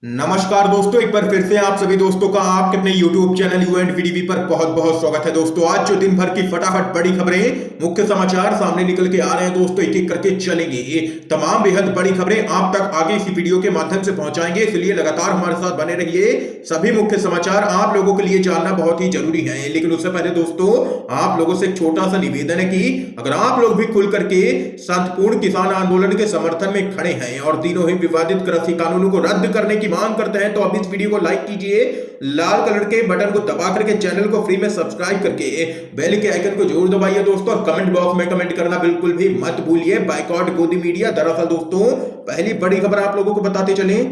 नमस्कार दोस्तों, एक बार फिर से आप सभी दोस्तों का आपके अपने YouTube चैनल यू एंड वीडीवी पर बहुत बहुत स्वागत है। दोस्तों आज जो दिन भर की फटाफट बड़ी खबरें, मुख्य समाचार सामने निकल के आ रहे हैं दोस्तों, एक एक करके चलेंगे। ये तमाम बेहद बड़ी खबरें आप तक आगे इसी वीडियो के माध्यम से पहुंचाएंगे, इसलिए लगातार हमारे साथ बने रहिए। सभी मुख्य समाचार आप लोगों के लिए जानना बहुत ही जरूरी है, लेकिन उससे पहले दोस्तों आप लोगों से एक छोटा सा निवेदन है कि अगर आप लोग भी खुल करके शांतिपूर्ण किसान आंदोलन के समर्थन में खड़े हैं और तीनों ही विवादित कृषि कानूनों को रद्द करने की मांग करते हैं तो अब इस वीडियो को लाइक कीजिए, लाल कलर के बटन को दबा करके चैनल को फ्री में सब्सक्राइब करके बेल के आइकन को जरूर दबाइए दोस्तों, और कमेंट बॉक्स में कमेंट करना बिल्कुल भी मत भूलिए। बायकॉट गोदी मीडिया। दरअसल दोस्तों पहली बड़ी खबर आप लोगों को बताते चले,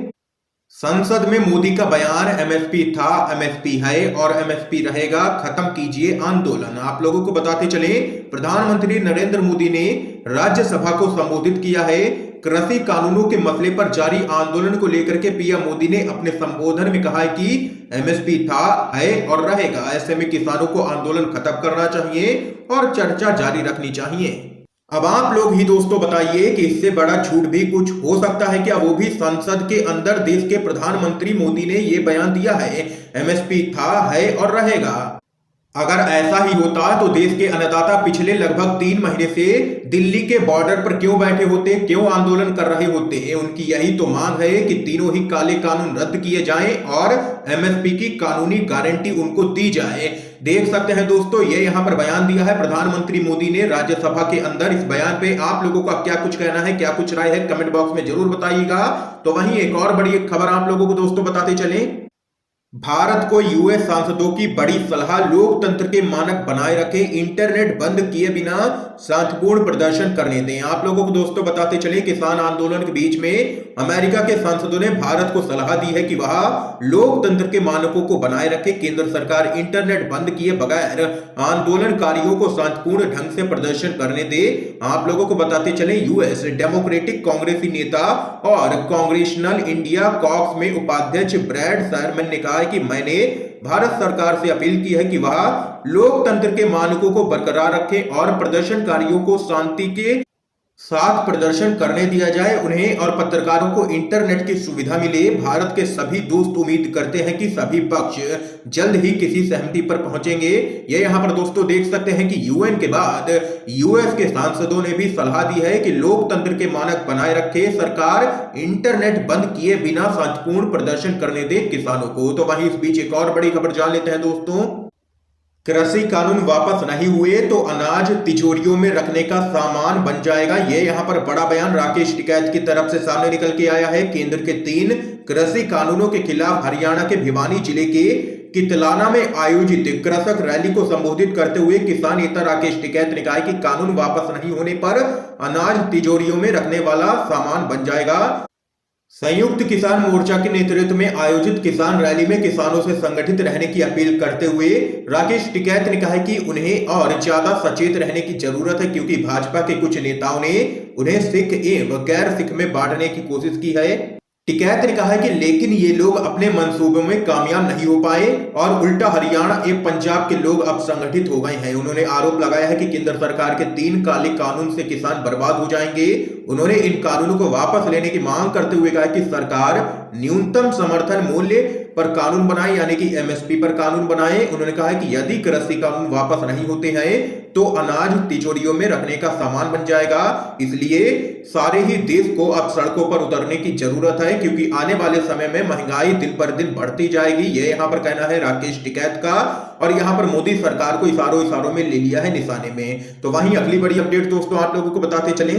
संसद में मोदी का बयान, एमएसपी था, एमएसपी है और एमएसपी रहेगा, खत्म कीजिए आंदोलन। आप लोगों को बताते चले प्रधानमंत्री नरेंद्र मोदी ने राज्यसभा को संबोधित किया है। कृषि कानूनों के मसले पर जारी आंदोलन को लेकर के पीएम मोदी ने अपने संबोधन में कहा है कि एमएसपी था, है और रहेगा। ऐसे में किसानों को आंदोलन खत्म करना चाहिए और चर्चा जारी रखनी चाहिए। अब आप लोग ही दोस्तों बताइए कि इससे बड़ा झूठ भी कुछ हो सकता है क्या? वो भी संसद के अंदर देश के प्रधानमंत्री मोदी ने ये बयान दिया है, एमएसपी था, है और रहेगा। अगर ऐसा ही होता तो देश के अन्नदाता पिछले लगभग 3 महीने से दिल्ली के बॉर्डर पर क्यों बैठे होते, क्यों आंदोलन कर रहे होते? उनकी यही तो मांग है कि तीनों ही काले कानून रद्द किए जाएं और एमएसपी की कानूनी गारंटी उनको दी जाए। देख सकते हैं दोस्तों, ये यहां पर बयान दिया है प्रधानमंत्री मोदी ने राज्यसभा के अंदर। इस बयान पे आप लोगों का क्या कुछ कहना है, क्या कुछ राय है, कमेंट बॉक्स में जरूर बताइएगा। तो वहीं एक और बड़ी खबर आप लोगों को दोस्तों बताते चले, भारत को यूएस सांसदों की बड़ी सलाह, लोकतंत्र के मानक बनाए रखें, इंटरनेट बंद किए बिना शांतिपूर्ण प्रदर्शन करने दें। आप लोगों को दोस्तों बताते चले किसान आंदोलन के बीच में अमेरिका के सांसदों ने भारत को सलाह दी है कि वह लोकतंत्र के मानकों को बनाए रखे। केंद्र सरकार इंटरनेट बंद किए बगैर आंदोलनकारियों को शांतिपूर्ण ढंग से प्रदर्शन करने दे। आप लोगों को बताते चले यूएस डेमोक्रेटिक कांग्रेसी नेता और कांग्रेशनल इंडिया कॉक्स में उपाध्यक्ष ब्रैड शारमैन ने कहा कि मैंने भारत सरकार से अपील की है कि वह लोकतंत्र के मानकों को बरकरार रखे और प्रदर्शनकारियों को शांति के साथ प्रदर्शन करने दिया जाए, उन्हें और पत्रकारों को इंटरनेट की सुविधा मिले। भारत के सभी दोस्त उम्मीद करते हैं कि सभी पक्ष जल्द ही किसी सहमति पर पहुंचेंगे। ये यहां पर दोस्तों देख सकते हैं कि यूएन के बाद यूएस के सांसदों ने भी सलाह दी है कि लोकतंत्र के मानक बनाए रखे, सरकार इंटरनेट बंद किए बिना शांतिपूर्ण प्रदर्शन करने दे किसानों को। तो वहीं इस बीच एक और बड़ी खबर जान लेते हैं दोस्तों, कृषि कानून वापस नहीं हुए तो अनाज तिजोरियों में रखने का सामान बन जाएगा। ये यहां पर बड़ा बयान राकेश टिकैत की तरफ से सामने निकल के आया है। केंद्र के 3 कृषि कानूनों के खिलाफ हरियाणा के भिवानी जिले के कितलाना में आयोजित कृषक रैली को संबोधित करते हुए किसान नेता राकेश टिकैत ने कहा कि कानून वापस नहीं होने पर अनाज तिजोरियों में रखने वाला सामान बन जाएगा। संयुक्त किसान मोर्चा के नेतृत्व में आयोजित किसान रैली में किसानों से संगठित रहने की अपील करते हुए राकेश टिकैत ने कहा कि उन्हें और ज्यादा सचेत रहने की जरूरत है, क्योंकि भाजपा के कुछ नेताओं ने उन्हें सिख एवं गैर सिख में बांटने की कोशिश की है। टिकैत ने कहा कि लेकिन ये लोग अपने मंसूबों में कामयाब नहीं हो पाए और उल्टा हरियाणा एवं पंजाब के लोग अब संगठित हो गए हैं। उन्होंने आरोप लगाया है कि केंद्र सरकार के 3 काले कानून से किसान बर्बाद हो जाएंगे। उन्होंने इन कानूनों को वापस लेने की मांग करते हुए कहा कि सरकार न्यूनतम समर्थन मूल्य पर कानून बनाए, यानी कि एमएसपी पर कानून बनाए। उन्होंने कहा कि यदि कृषि कानून वापस नहीं होते हैं तो अनाज तिजोरियों में रखने का सामान बन जाएगा। इसलिए सारे ही देश को अब सड़कों पर उतरने की जरूरत है, क्योंकि आने वाले समय में महंगाई दिन पर दिन बढ़ती जाएगी। ये यहाँ पर कहना है राकेश टिकैत का, और यहाँ पर मोदी सरकार को इशारों में ले लिया है निशाने में। तो वहीं अगली बड़ी अपडेट दोस्तों आप लोगों को बताते चले,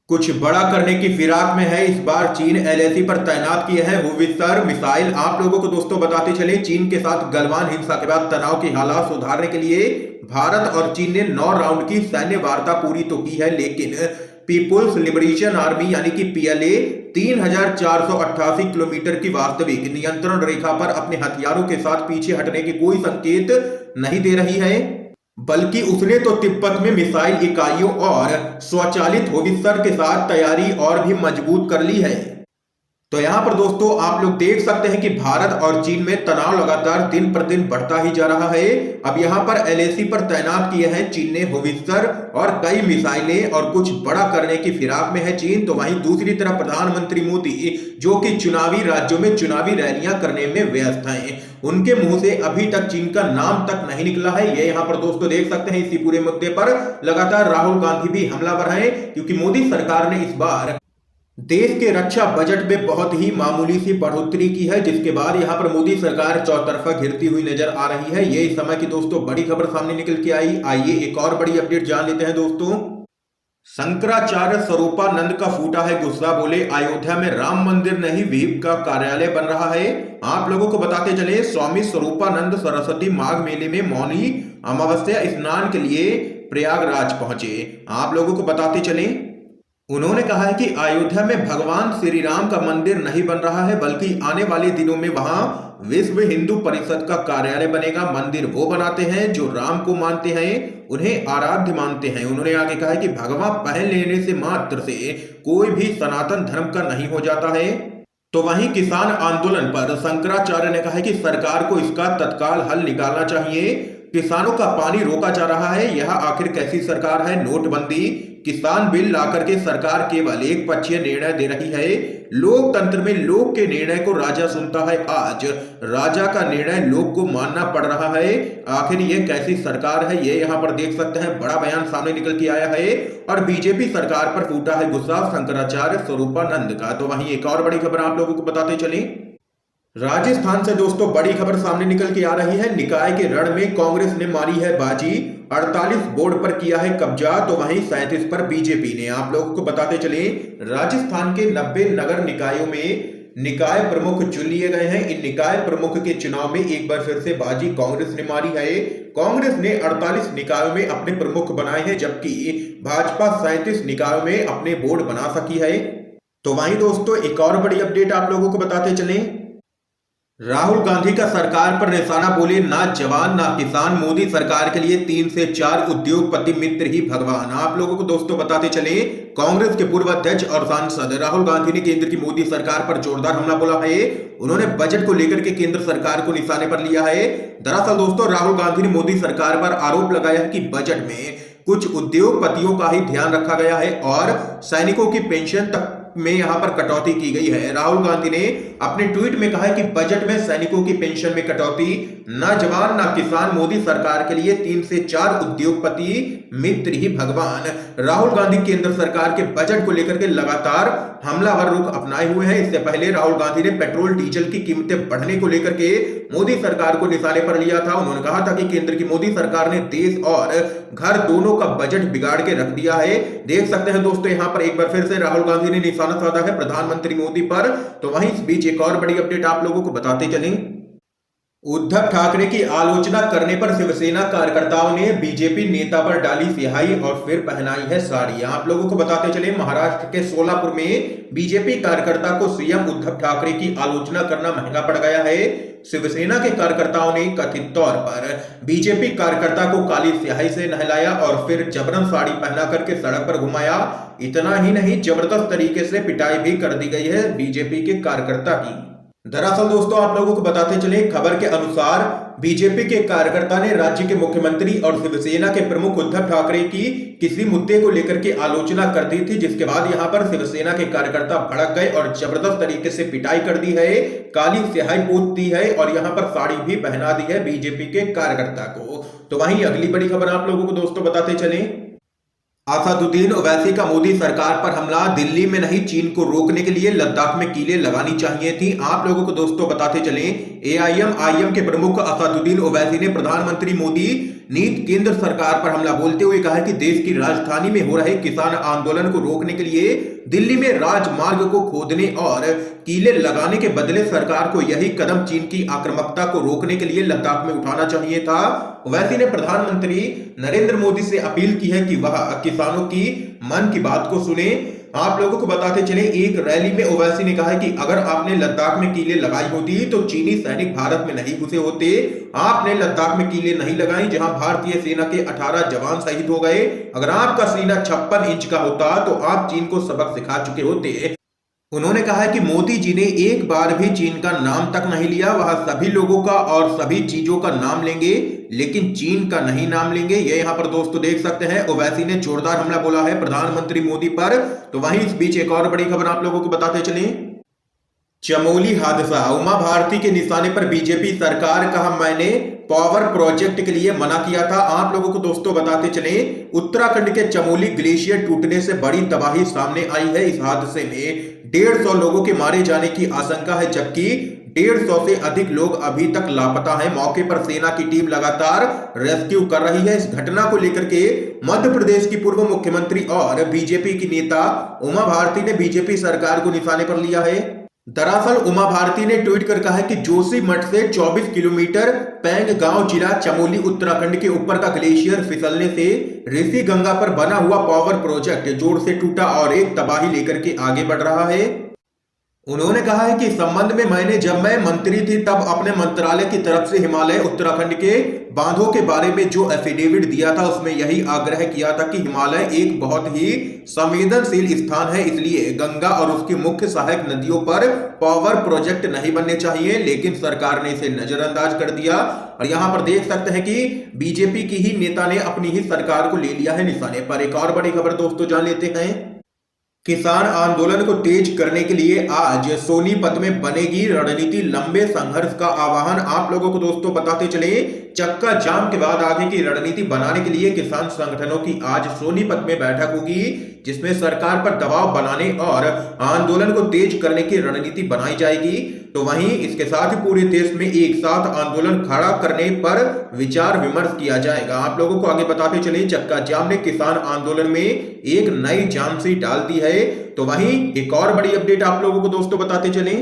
कुछ बड़ा करने की फिराक में है। इस बार चीन एलएसी पर तैनात किए हैं हूवित्जर मिसाइल। आप लोगों को दोस्तों बताते चले चीन के साथ गलवान हिंसा के बाद तनाव की हालात सुधारने के लिए भारत और चीन ने 9 राउंड की सैन्य वार्ता पूरी तो की है, लेकिन पीपुल्स लिबरेशन आर्मी यानी कि पीएलए 3488 किलोमीटर की वास्तविक नियंत्रण रेखा पर अपने हथियारों के साथ पीछे हटने के कोई संकेत नहीं दे रही है, बल्कि उसने तो तिब्बत में मिसाइल इकाइयों और स्वचालित होवित्जर के साथ तैयारी और भी मजबूत कर ली है। तो यहाँ पर दोस्तों आप लोग देख सकते हैं कि भारत और चीन में तनाव लगातार दिन पर दिन बढ़ता ही जा रहा है। अब यहाँ पर एलएसी पर तैनात किए हैं चीन ने होवित्जर और कई मिसाइलें और कुछ बड़ा करने की फिराक में है चीन। तो वहीं दूसरी तरफ प्रधानमंत्री मोदी जो कि चुनावी राज्यों में चुनावी रैलियां करने में व्यस्त हैं, उनके मुंह से अभी तक चीन का नाम तक नहीं निकला है। ये यहाँ पर दोस्तों देख सकते हैं। इसी पूरे मुद्दे पर लगातार राहुल गांधी भी हमलावर हैं, क्योंकि मोदी सरकार ने इस बार देश के रक्षा बजट में बहुत ही मामूली सी बढ़ोतरी की है, जिसके बाद यहां पर मोदी सरकार चौतरफा घिरती हुई नजर आ रही है। ये इस समय की दोस्तों बड़ी खबर सामने निकल के आई। आइए एक और बड़ी अपडेट जान लेते हैं दोस्तों। शंकराचार्य स्वरूपानंद का फूटा है गुस्सा, बोले अयोध्या में राम मंदिर नहीं विहिप का कार्यालय बन रहा है। आप लोगों को बताते चले, स्वामी स्वरूपानंद सरस्वती माघ मेले में मौनी अमावस्या स्नान के लिए प्रयागराज पहुंचे। आप लोगों को बताते चले, उन्होंने कहा है कि अयोध्या में भगवान श्री राम का मंदिर नहीं बन रहा है, बल्कि आने वाले दिनों में वहां विश्व हिंदू परिषद का कार्यालय बनेगा। मंदिर वो बनाते हैं जो राम को मानते हैं, उन्हें आराध्य मानते हैं। उन्होंने आगे कहा है कि भगवान पहल लेने से मात्र से कोई भी सनातन धर्म का नहीं हो जाता है। तो वहीं किसान आंदोलन पर शंकराचार्य ने कहा है कि सरकार को इसका तत्काल हल निकालना चाहिए। किसानों का पानी रोका जा रहा है, यह आखिर कैसी सरकार है। नोटबंदी, किसान बिल लाकर के सरकार केवल एक पक्षीय निर्णय दे रही है। लोकतंत्र में लोग के निर्णय को राजा सुनता है, आज राजा का निर्णय लोग को मानना पड़ रहा है। आखिर ये कैसी सरकार है, ये यहाँ पर देख सकते हैं। बड़ा बयान सामने निकल के आया है और बीजेपी सरकार पर फूटा है गुस्सा शंकराचार्य स्वरूपानंद का। तो वहीं एक और बड़ी खबर आप लोगों को बताते चले, राजस्थान से दोस्तों बड़ी खबर सामने निकल के आ रही है। निकाय के रण में कांग्रेस ने मारी है बाजी, 48 बोर्ड पर किया है कब्जा, तो वहीं 37 पर बीजेपी ने। आप लोगों को बताते चले, राजस्थान के 90 नगर निकायों में निकाय प्रमुख चुन लिए गए हैं। इन निकाय प्रमुख के चुनाव में एक बार फिर से बाजी कांग्रेस ने मारी है। कांग्रेस ने 48 निकायों में अपने प्रमुख बनाए हैं, जबकि भाजपा 37 निकायों में अपने बोर्ड बना सकी है। तो वहीं दोस्तों एक और बड़ी अपडेट आप लोगों को बताते चले, राहुल गांधी का सरकार पर निशाना, बोले ना जवान ना किसान, मोदी सरकार के लिए 3 से 4 उद्योगपति मित्र ही भगवान। आप लोगों को दोस्तों बताते चले, कांग्रेस के पूर्व अध्यक्ष और सांसद राहुल गांधी ने केंद्र की मोदी सरकार पर जोरदार हमला बोला है। उन्होंने बजट को लेकर के केंद्र सरकार को निशाने पर लिया है। दरअसल दोस्तों राहुल गांधी ने मोदी सरकार पर आरोप लगाया है कि बजट में कुछ उद्योगपतियों का ही ध्यान रखा गया है और सैनिकों की पेंशन तक में यहां पर कटौती की गई है। राहुल गांधी ने अपने ट्वीट में कहा है कि बजट में सैनिकों की पेंशन में कटौती, ना जवान ना किसान, मोदी सरकार के लिए 3 से 4 उद्योगपति मित्र ही भगवान। राहुल गांधी केंद्र सरकार के बजट को लेकर के लगातार हमलावर रुख अपनाए हुए हैं। इससे पहले राहुल गांधी ने पेट्रोल डीजल की कीमतें बढ़ने को लेकर के मोदी सरकार को निशाने पर लिया था। उन्होंने कहा था कि केंद्र की मोदी सरकार ने देश और घर दोनों का बजट बिगाड़ के रख दिया है। देख सकते हैं दोस्तों यहाँ पर एक बार फिर से राहुल गांधी ने निशाना साधा है प्रधानमंत्री मोदी पर। तो वहीं इस बीच एक और बड़ी अपडेट आप लोगों को बताते चलें, उद्धव ठाकरे की आलोचना करने पर शिवसेना कार्यकर्ताओं ने बीजेपी नेता पर डाली स्याही और फिर पहनाई है साड़ी। आप लोगों को बताते चले, महाराष्ट्र के सोलापुर में बीजेपी कार्यकर्ता को सीएम उद्धव ठाकरे की आलोचना करना महंगा पड़ गया है। शिवसेना के कार्यकर्ताओं ने कथित तौर पर बीजेपी कार्यकर्ता को काली स्याही से नहलाया और फिर जबरन साड़ी पहना करके सड़क पर घुमाया। इतना ही नहीं, जबरदस्त तरीके से पिटाई भी कर दी गई है बीजेपी के कार्यकर्ता की। दरअसल दोस्तों आप लोगों को बताते चले, खबर के अनुसार बीजेपी के कार्यकर्ता ने राज्य के मुख्यमंत्री और शिवसेना के प्रमुख उद्धव ठाकरे की किसी मुद्दे को लेकर के आलोचना कर दी थी, जिसके बाद यहां पर शिवसेना के कार्यकर्ता भड़क गए और जबरदस्त तरीके से पिटाई कर दी है, काली स्याही पोत दी है और यहां पर साड़ी भी पहना दी है बीजेपी के कार्यकर्ता को। तो वहीं अगली बड़ी खबर आप लोगों को दोस्तों बताते चले, असदुद्दीन ओवैसी का मोदी सरकार पर हमला, दिल्ली में नहीं चीन को रोकने के लिए लद्दाख में कीलें लगानी चाहिए थी। आप लोगों को दोस्तों बताते चलें, एआईएम के प्रमुख असदुद्दीन ओवैसी ने प्रधानमंत्री मोदी नीत केंद्र सरकार पर हमला बोलते हुए कहा कि देश की राजधानी में हो रहे किसान आंदोलन को रोकने के लिए दिल्ली में राजमार्ग को खोदने और कीले लगाने के बदले सरकार को यही कदम चीन की आक्रामकता को रोकने के लिए लद्दाख में उठाना चाहिए था। ओवैसी ने प्रधानमंत्री नरेंद्र मोदी से अपील की है कि वह किसानों की मन की बात को सुने। आप लोगों को बताते चले, एक रैली में ओवैसी ने कहा कि अगर आपने लद्दाख में कीले लगाई होती तो चीनी सैनिक भारत में नहीं घुसे होते। आपने लद्दाख में कीले नहीं लगाई जहां भारतीय सेना के 18 जवान शहीद हो गए। अगर आपका सीना 56 इंच का होता तो आप चीन को सबक सिखा चुके होते। उन्होंने कहा है कि मोदी जी ने एक बार भी चीन का नाम तक नहीं लिया। वह सभी लोगों का और सभी चीजों का नाम लेंगे, लेकिन चीन का नहीं नाम लेंगे। ये यहाँ पर दोस्तों देख सकते हैं, ओवैसी ने जोरदार हमला बोला है प्रधानमंत्री मोदी पर। तो वहीं इस बीच एक और बड़ी खबर आप लोगों को बताते चलें। चमोली हादसा, उमा भारती के निशाने पर बीजेपी सरकार, कहा मैंने पावर प्रोजेक्ट के लिए मना किया था। आप लोगों को दोस्तों बताते चले, उत्तराखंड के चमोली ग्लेशियर टूटने से बड़ी तबाही सामने आई है। इस हादसे में 150 लोगों के मारे जाने की आशंका है, जबकि 150 से अधिक लोग अभी तक लापता हैं। मौके पर सेना की टीम लगातार रेस्क्यू कर रही है। इस घटना को लेकर के मध्य प्रदेश की पूर्व मुख्यमंत्री और बीजेपी की नेता उमा भारती ने बीजेपी सरकार को निशाने पर लिया है। दरअसल उमा भारती ने ट्वीट कर कहा है कि जोशीमठ से 24 किलोमीटर पैंग गांव जिला चमोली उत्तराखंड के ऊपर का ग्लेशियर फिसलने से ऋषि गंगा पर बना हुआ पावर प्रोजेक्ट जोर से टूटा और एक तबाही लेकर के आगे बढ़ रहा है। उन्होंने कहा है कि इस संबंध में जब मैं मंत्री थी तब अपने मंत्रालय की तरफ से हिमालय उत्तराखंड के बांधों के बारे में जो एफिडेविट दिया था उसमें यही आग्रह किया था कि हिमालय एक बहुत ही संवेदनशील स्थान है, इसलिए गंगा और उसकी मुख्य सहायक नदियों पर पावर प्रोजेक्ट नहीं बनने चाहिए। लेकिन सरकार ने इसे नजरअंदाज कर दिया और यहां पर देख सकते हैं कि बीजेपी की ही नेता ने अपनी ही सरकार को ले लिया है निशाने पर। एक और बड़ी खबर दोस्तों जान लेते हैं। किसान आंदोलन को तेज करने के लिए आज सोनीपत में बनेगी रणनीति, लंबे संघर्ष का आह्वान। आप लोगों को दोस्तों बताते चले, चक्का जाम के बाद आगे की रणनीति बनाने के लिए किसान संगठनों की आज सोनीपत में बैठक होगी, जिसमें सरकार पर दबाव बनाने और आंदोलन को तेज करने की रणनीति बनाई जाएगी। तो वहीं इसके साथ ही पूरे देश में एक साथ आंदोलन खड़ा करने पर विचार विमर्श किया जाएगा। आप लोगों को आगे बताते चले, चक्का जाम ने किसान आंदोलन में एक नई झांसी डाल दी है। तो वहीं एक और बड़ी अपडेट आप लोगों को दोस्तों बताते चले,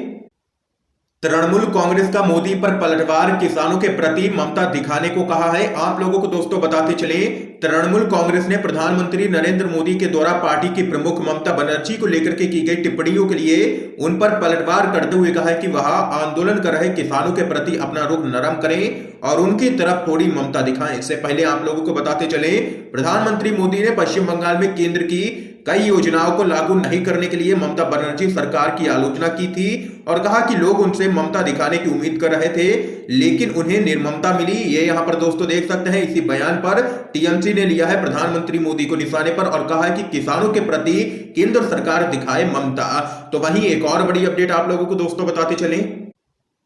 तृणमूल कांग्रेस का मोदी पर पलटवार, किसानों के प्रति ममता दिखाने को कहा है। आप लोगों को दोस्तों बताते चले, तृणमूल कांग्रेस ने प्रधानमंत्री नरेंद्र मोदी के द्वारा पार्टी की प्रमुख ममता बनर्जी को लेकर के की गई टिप्पणियों के लिए उन पर पलटवार करते हुए कहा है कि वह आंदोलन कर रहे किसानों के प्रति अपना रुख नरम करें और उनकी तरफ थोड़ी ममता दिखाएं। इससे पहले आप लोगों को बताते चले, प्रधानमंत्री मोदी ने पश्चिम बंगाल में केंद्र की कई योजनाओं को लागू नहीं करने के लिए ममता बनर्जी सरकार की आलोचना की थी और कहा कि लोग उनसे ममता दिखाने की उम्मीद कर रहे थे, लेकिन उन्हें निर्ममता मिली। ये यहां पर दोस्तों देख सकते हैं। इसी बयान पर टीएमसी ने लिया है प्रधानमंत्री मोदी को निशाने पर और कहा है कि किसानों के प्रति केंद्र सरकार दिखाए ममता। तो वहीं एक और बड़ी अपडेट आप लोगों को दोस्तों बताते चले,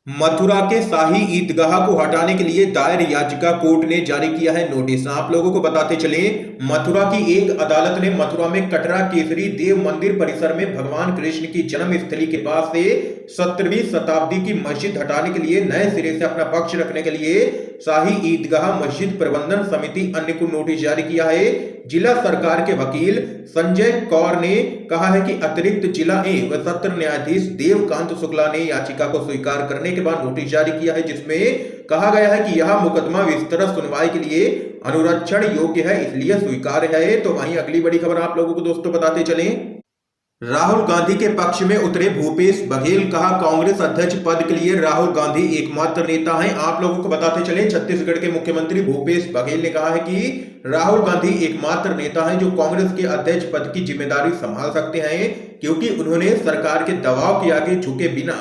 मथुरा के शाही ईदगाह को हटाने के लिए दायर याचिका कोर्ट ने जारी किया है नोटिस। आप लोगों को बताते चले, मथुरा की एक अदालत ने मथुरा में कटरा केसरी देव मंदिर परिसर में भगवान कृष्ण की जन्मस्थली के पास से 17वीं शताब्दी की मस्जिद हटाने के लिए नए सिरे से अपना पक्ष रखने के लिए शाही ईदगाह मस्जिद प्रबंधन समिति अन्य को नोटिस जारी किया है। जिला सरकार के वकील संजय कौर ने कहा है कि अतिरिक्त जिला एवं सत्र न्यायाधीश देवकांत शुक्ला ने याचिका को स्वीकार करने के बाद नोटिस जारी किया है, जिसमें कहा गया है कि यह मुकदमा विस्तृत सुनवाई के लिए अनुरक्षण योग्य है, इसलिए स्वीकार्य है। तो वहीं अगली बड़ी खबर आप लोगों को दोस्तों बताते चले, राहुल गांधी के पक्ष में उतरे भूपेश बघेल, कहा कांग्रेस अध्यक्ष पद के लिए राहुल गांधी एकमात्र नेता हैं। आप लोगों को बताते चले, छत्तीसगढ़ के मुख्यमंत्री भूपेश बघेल ने कहा है कि राहुल गांधी एकमात्र नेता हैं जो कांग्रेस के अध्यक्ष पद की जिम्मेदारी संभाल सकते हैं, क्योंकि उन्होंने सरकार के दबाव के आगे झुके बिना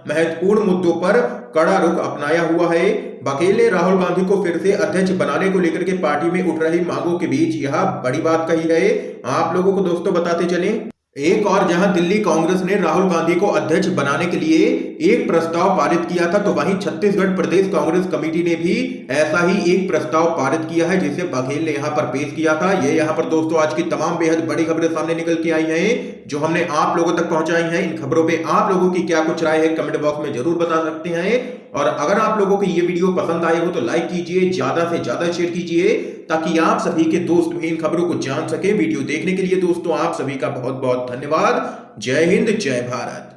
महत्वपूर्ण मुद्दों पर कड़ा रुख अपनाया हुआ है। बघेल ने राहुल गांधी को फिर से अध्यक्ष बनाने को लेकर के पार्टी में उठ रही मांगों के बीच यह बड़ी बात कही है। आप लोगों को दोस्तों बताते चले, एक और जहां दिल्ली कांग्रेस ने राहुल गांधी को अध्यक्ष बनाने के लिए एक प्रस्ताव पारित किया था, तो वहीं छत्तीसगढ़ प्रदेश कांग्रेस कमेटी ने भी ऐसा ही एक प्रस्ताव पारित किया है, जिसे बघेल ने यहां पर पेश किया था। ये यहां पर दोस्तों आज की तमाम बेहद बड़ी खबरें सामने निकल के आई हैं, जो हमने आप लोगों तक पहुंचाई हैं। इन खबरों पे आप लोगों की क्या कुछ राय है कमेंट बॉक्स में जरूर बता सकते हैं। और अगर आप लोगों को ये वीडियो पसंद आए हो तो लाइक कीजिए, ज्यादा से ज्यादा शेयर कीजिए, ताकि आप सभी के दोस्त भी इन खबरों को जान सके। वीडियो देखने के लिए दोस्तों आप सभी का बहुत बहुत धन्यवाद। जय हिंद, जय भारत।